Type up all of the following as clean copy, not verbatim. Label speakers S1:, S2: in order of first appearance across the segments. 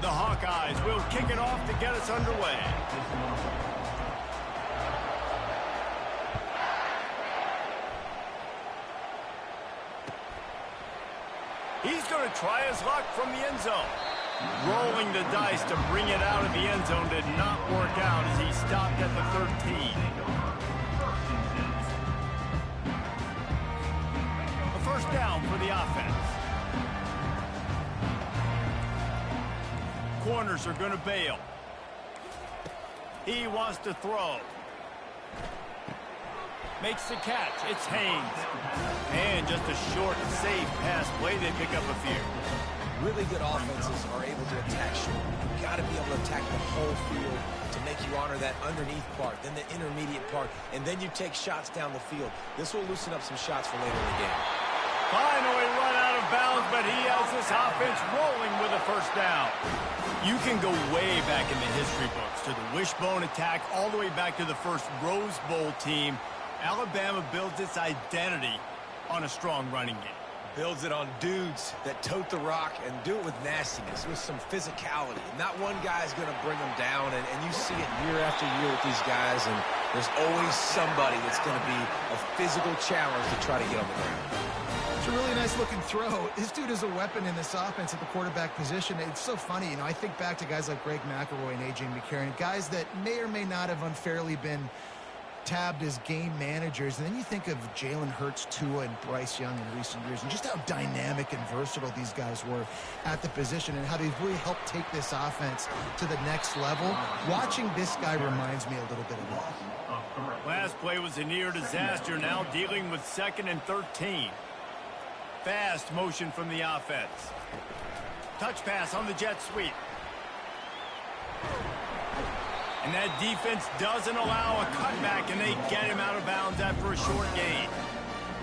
S1: The Hawkeyes will kick it off to get us underway. He's going to try his luck from the end zone. Rolling the dice to bring it out of the end zone did not work out as he stopped at the 13. A first down for the offense. Corners are going to bail. He wants to throw. Makes the catch. It's Haynes. And just a short, safe pass play. They pick up a few.
S2: Really good offenses are able to attack short. You've got to be able to attack the whole field to make you honor that underneath part, then the intermediate part, and then you take shots down the field. This will loosen up some shots for later in the game.
S1: Finally run out of bounds, but he has this offense rolling with a first down. You can go way back in the history books to the wishbone attack all the way back to the first Rose Bowl team. Alabama builds its identity on a strong running game.
S2: Builds it on dudes that tote the rock and do it with nastiness, with some physicality. Not one guy's going to bring them down, and you see it year after year with these guys, and there's always somebody that's going to be a physical challenge to try to get on the ground.
S3: It's a really nice-looking throw. This dude is a weapon in this offense at the quarterback position. It's so funny. You know, I think back to guys like Greg McElroy and A.J. McCarron, guys that may or may not have unfairly been tabbed as game managers, and then you think of Jalen Hurts, Tua, and Bryce Young in recent years, and just how dynamic and versatile these guys were at the position and how they've really helped take this offense to the next level. Watching this guy reminds me a little bit of that.
S1: Last play was a near disaster, now dealing with 2nd and 13. Fast motion from the offense. Touch pass on the jet sweep. And that defense doesn't allow a cutback, and they get him out of bounds after a short gain.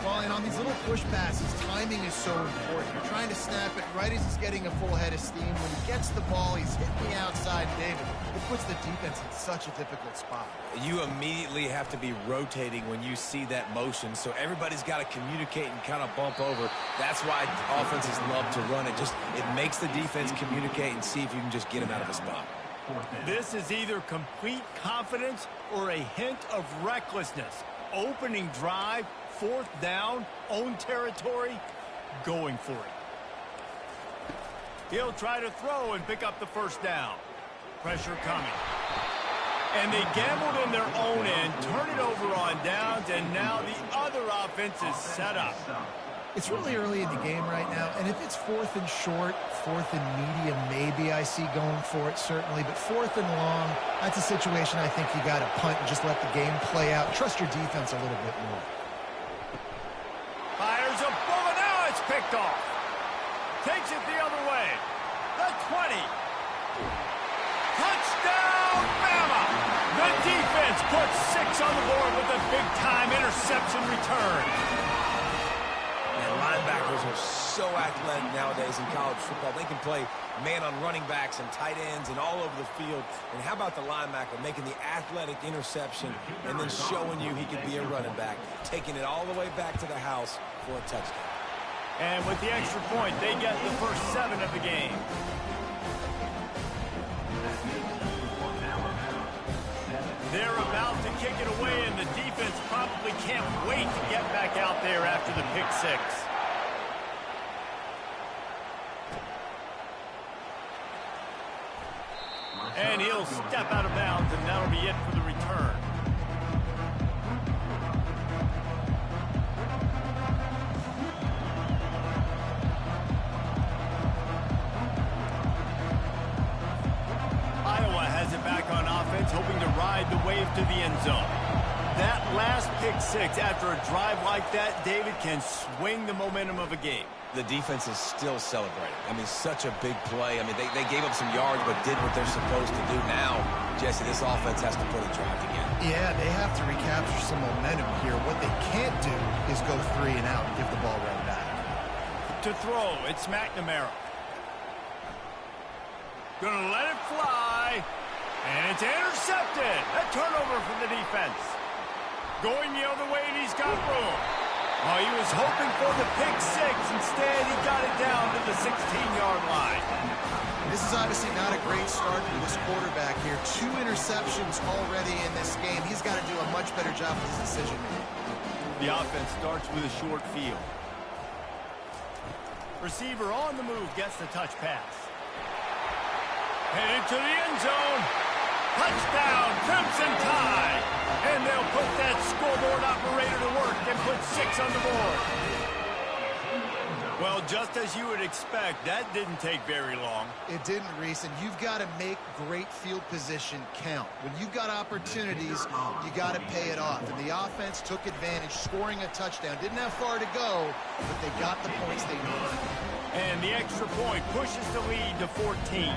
S3: Well, and on these little push passes, timing is so important. You're trying to snap it right as he's getting a full head of steam. When he gets the ball, he's hitting the outside, David. It puts the defense in such a difficult spot.
S2: You immediately have to be rotating when you see that motion, so everybody's got to communicate and kind of bump over. That's why offenses love to run it. It makes the defense communicate and see if you can just get him out of a spot.
S1: This is either complete confidence or a hint of recklessness. Opening drive, 4th down, own territory, going for it. He'll try to throw and pick up the first down. Pressure coming. And they gambled in their own end, turn it over on downs, and now the other offense is set up.
S3: It's really early in the game right now, and if it's 4th and short, 4th and medium, maybe I see going for it, certainly. But 4th and long, that's a situation I think you got to punt and just let the game play out. Trust your defense a little bit more.
S1: Fires a bullet. Now it's picked off. Takes it the other way. The 20. Touchdown, Bama! The defense puts 6 on the board with a big-time interception return.
S2: Linebackers are so athletic nowadays in college football. They can play man on running backs and tight ends and all over the field. And how about the linebacker making the athletic interception and then showing you he could be a running back, taking it all the way back to the house for a touchdown.
S1: And with the extra point, they get the first 7 of the game. They're about to kick it away, and the defense probably can't wait to get back out there after the pick 6. And he'll step out of bounds, and that'll be it for the return. Iowa has it back on offense, hoping to ride the wave to the end zone. That last pick 6 after a drive like that, David, can swing the momentum of a game.
S2: The defense is still celebrating. I mean, such a big play. I mean, they gave up some yards but did what they're supposed to do. Now, Jesse, this offense has to put a drive together.
S3: Yeah, they have to recapture some momentum here. What they can't do is go 3 and out and give the ball right back.
S1: To throw, it's McNamara. Gonna let it fly. And it's intercepted. A turnover for the defense. Going the other way, and he's got room. Oh, he was hoping for the pick six. Instead, he got it down to the 16-yard line.
S3: This is obviously not a great start for this quarterback here. 2 interceptions already in this game. He's got to do a much better job with his decision-making.
S1: The offense starts with a short field. Receiver on the move gets the touch pass. Headed to the end zone. Touchdown, Crimson Tide. And they'll put that scoreboard operator to work and put 6 on the board. Well, just as you would expect, that didn't take very long.
S3: It didn't, Reese, and you've got to make great field position count. When you've got opportunities, you got to pay it off. And the offense took advantage, scoring a touchdown. Didn't have far to go, but they got the points they needed.
S1: And the extra point pushes the lead to 14.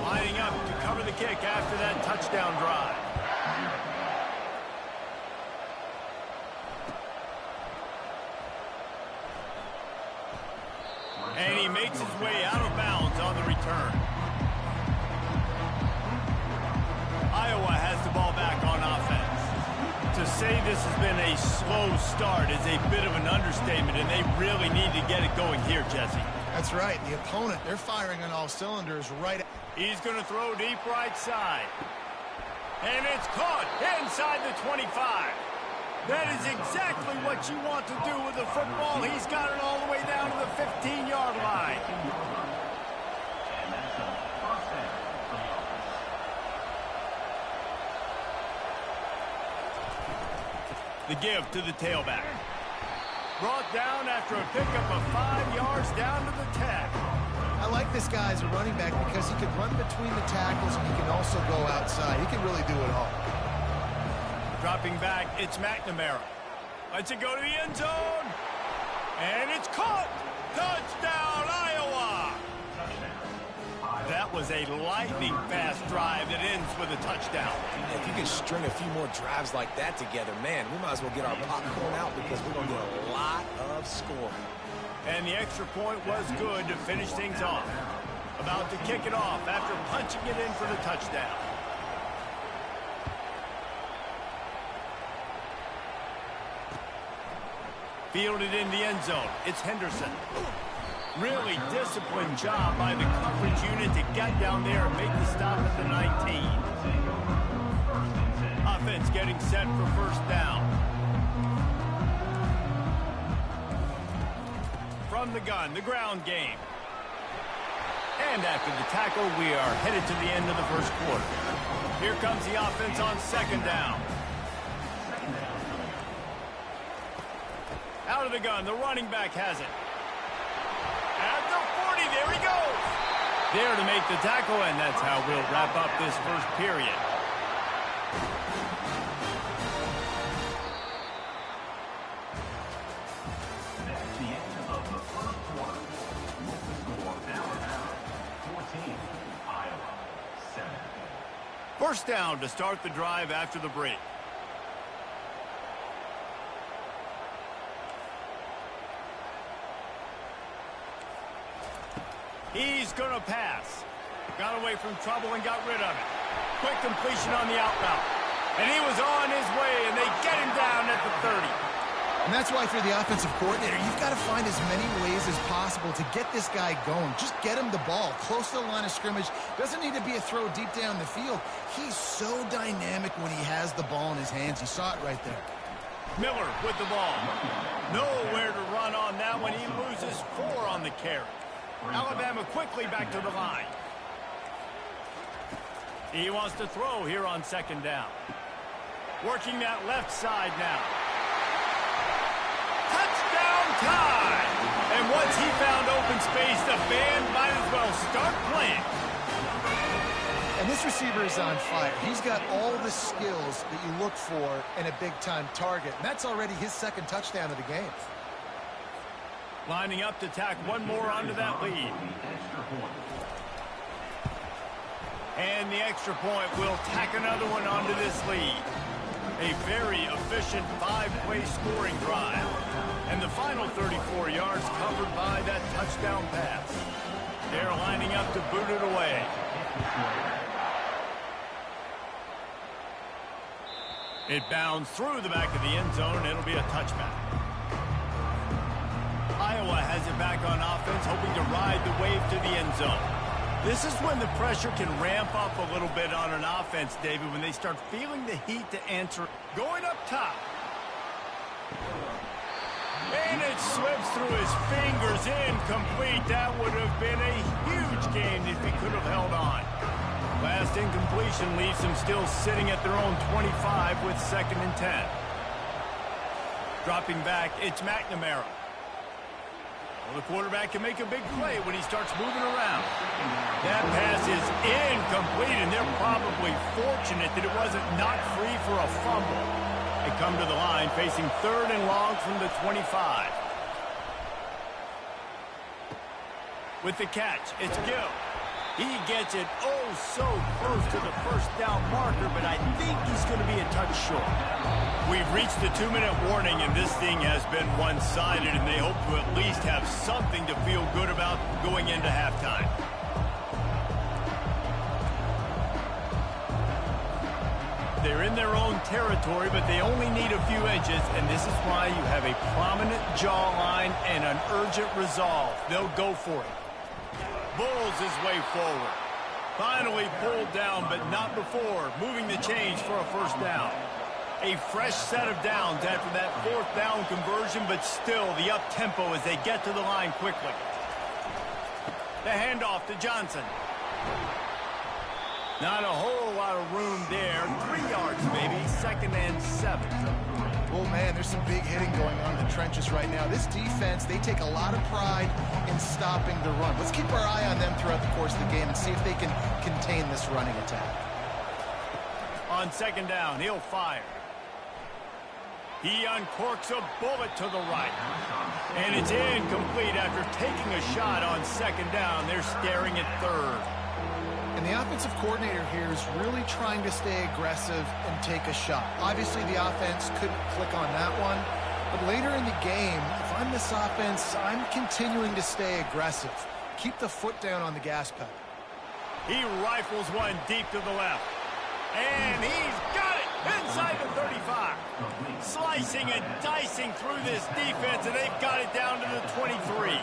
S1: Lining up to cover the kick after that touchdown drive. And he makes his way out of bounds on the return. Iowa has the ball back on offense. To say this has been a slow start is a bit of an understatement, and they really need to get it going here, Jesse.
S3: That's right. The opponent, they're firing on all cylinders right.
S1: He's going to throw deep right side. And it's caught inside the 25. That is exactly what you want to do with the football. He's got it all the way down to the 15-yard line. The give to the tailback. Brought down after a pickup of 5 yards down to the 10.
S3: I like this guy as a running back because he can run between the tackles and he can also go outside. He can really do it all.
S1: Dropping back, it's McNamara. Lets it go to the end zone. And it's caught. Touchdown, Iowa. That was a lightning-fast drive that ends with a touchdown.
S2: If you can string a few more drives like that together, man, we might as well get our popcorn out because we're going to get a lot of scoring.
S1: And the extra point was good to finish things off. About to kick it off after punching it in for the touchdown. Fielded in the end zone. It's Henderson. Really disciplined job by the coverage unit to get down there and make the stop at the 19. Offense getting set for first down. From the gun, the ground game. And after the tackle, we are headed to the end of the first quarter. Here comes the offense on second down. Out of the gun, the running back has it. At the 40, there he goes. There to make the tackle, and that's how we'll wrap up this first period.
S4: That's the end of the first quarter. Score Alabama 14, Iowa 7.
S1: First down to start the drive after the break. He's going to pass. Got away from trouble and got rid of it. Quick completion on the out route. And he was on his way, and they get him down at the 30.
S3: And that's why, if you're the offensive coordinator, you've got to find as many ways as possible to get this guy going. Just get him the ball close to the line of scrimmage. Doesn't need to be a throw deep down the field. He's so dynamic when he has the ball in his hands. You saw it right there.
S1: Miller with the ball. Nowhere to run on that one. He loses 4 on the carry. Alabama quickly back to the line. He wants to throw here on second down. Working that left side now. Touchdown time! And once he found open space, the band might as well start playing.
S3: And this receiver is on fire. He's got all the skills that you look for in a big-time target. And that's already his second touchdown of the game.
S1: Lining up to tack one more onto that lead. And the extra point will tack another one onto this lead. A very efficient 5-play scoring drive. And the final 34 yards covered by that touchdown pass. They're lining up to boot it away. It bounds through the back of the end zone. It'll be a touchback. back on offense, hoping to ride the wave to the end zone. This is when the pressure can ramp up a little bit on an offense, David, when they start feeling the heat to answer. Going up top. And it slips through his fingers, incomplete. That would have been a huge gain if he could have held on. Last incompletion leaves them still sitting at their own 25 with 2nd and 10. Dropping back, it's McNamara. Well, the quarterback can make a big play when he starts moving around. That pass is incomplete, and they're probably fortunate that it wasn't knocked free for a fumble. They come to the line facing 3rd and long from the 25. With the catch, it's Gill. He gets it so close to the first down marker, but I think he's going to be a touch short. We've reached the 2-minute warning, and this thing has been one-sided, and they hope to at least have something to feel good about going into halftime. They're in their own territory, but they only need a few inches, and this is why you have a prominent jawline and an urgent resolve. They'll go for it. Bulls his way forward. Finally pulled down, but not before moving the chains for a first down. A fresh set of downs after that 4th down conversion, but still the up-tempo as they get to the line quickly. The handoff to Johnson. Not a whole lot of room there. 3 yards maybe, 2nd and 7.
S3: Oh, man, there's some big hitting going on in the trenches right now. This defense, they take a lot of pride in stopping the run. Let's keep our eye on them throughout the course of the game and see if they can contain this running attack.
S1: On 2nd down, he'll fire. He uncorks a bullet to the right. And it's incomplete after taking a shot on 2nd down. They're staring at 3rd.
S3: And the offensive coordinator here is really trying to stay aggressive and take a shot. Obviously, the offense couldn't click on that one. But later in the game, if I'm this offense, I'm continuing to stay aggressive. Keep the foot down on the gas pedal.
S1: He rifles one deep to the left. And he's got it inside the 35. Slicing and dicing through this defense, and they've got it down to the 23.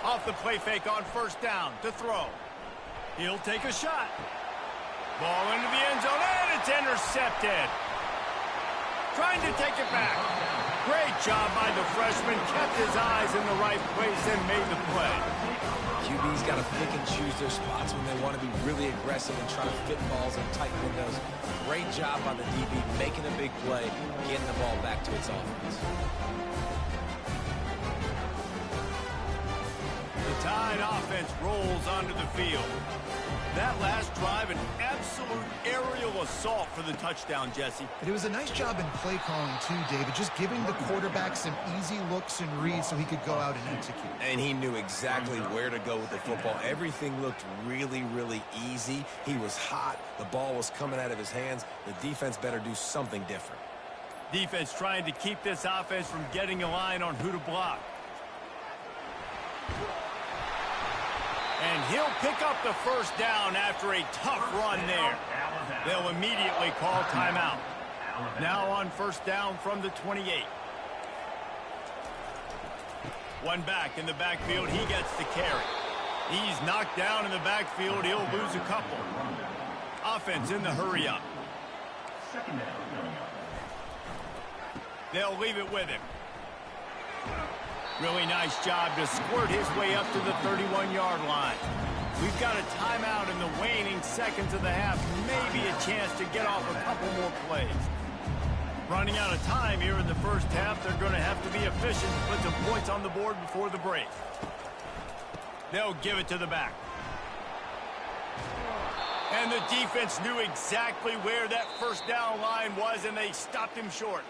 S1: Off the play fake on 1st down to throw. He'll take a shot. Ball into the end zone, and it's intercepted. Trying to take it back. Great job by the freshman. Kept his eyes in the right place and made the play.
S2: QB's got to pick and choose their spots when they want to be really aggressive and try to fit balls in tight windows. Great job by the DB making a big play, getting the ball back to its offense.
S1: The Tide offense rolls onto the field. That last drive, an absolute aerial assault for the touchdown, Jesse.
S3: But it was a nice job in play calling, too, David, just giving the quarterback some easy looks and reads so he could go out and execute.
S2: And he knew exactly where to go with the football. Everything looked really, really easy. He was hot. The ball was coming out of his hands. The defense better do something different.
S1: Defense trying to keep this offense from getting a line on who to block. And he'll pick up the first down after a tough run there. They'll immediately call timeout. Now on 1st down from the 28. One back in the backfield. He gets the carry. He's knocked down in the backfield. He'll lose a couple. Offense in the hurry up. They'll leave it with him. Really nice job to squirt his way up to the 31-yard line. We've got a timeout in the waning seconds of the half. Maybe a chance to get off a couple more plays. Running out of time here in the first half. They're going to have to be efficient to put some points on the board before the break. They'll give it to the back. And the defense knew exactly where that first down line was, and they stopped him short.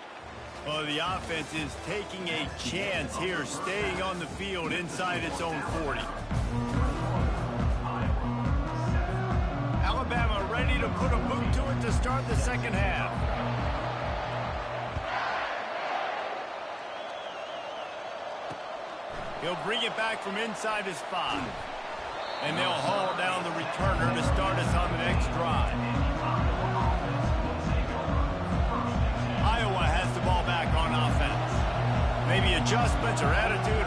S1: Well, the offense is taking a chance here, staying on the field inside its own 40. Alabama ready to put a boot to it to start the second half. He'll bring it back from inside his 5. And they'll haul down the returner to start us on the next drive. Iowa adjustments or attitude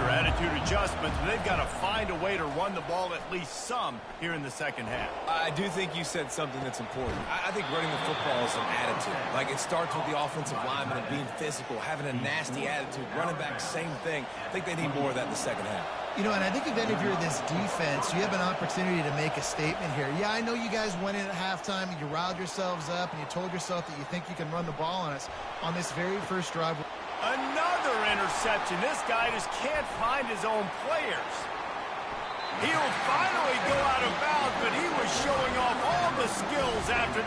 S1: adjustments, but they've got to find a way to run the ball at least some here in the second half.
S2: I do think you said something that's important. I think running the football is an attitude. Like, it starts with the offensive lineman and being physical, having a nasty attitude. Running back, same thing. I think they need more of that in the second half.
S3: You know, and I think even if you're this defense, you have an opportunity to make a statement here. Yeah, I know you guys went in at halftime and you riled yourselves up and you told yourself that you think you can run the ball on us on this very first drive.
S1: Another interception. This guy just can't find his own players. He'll finally go out of bounds, but he was showing off all the skills after that.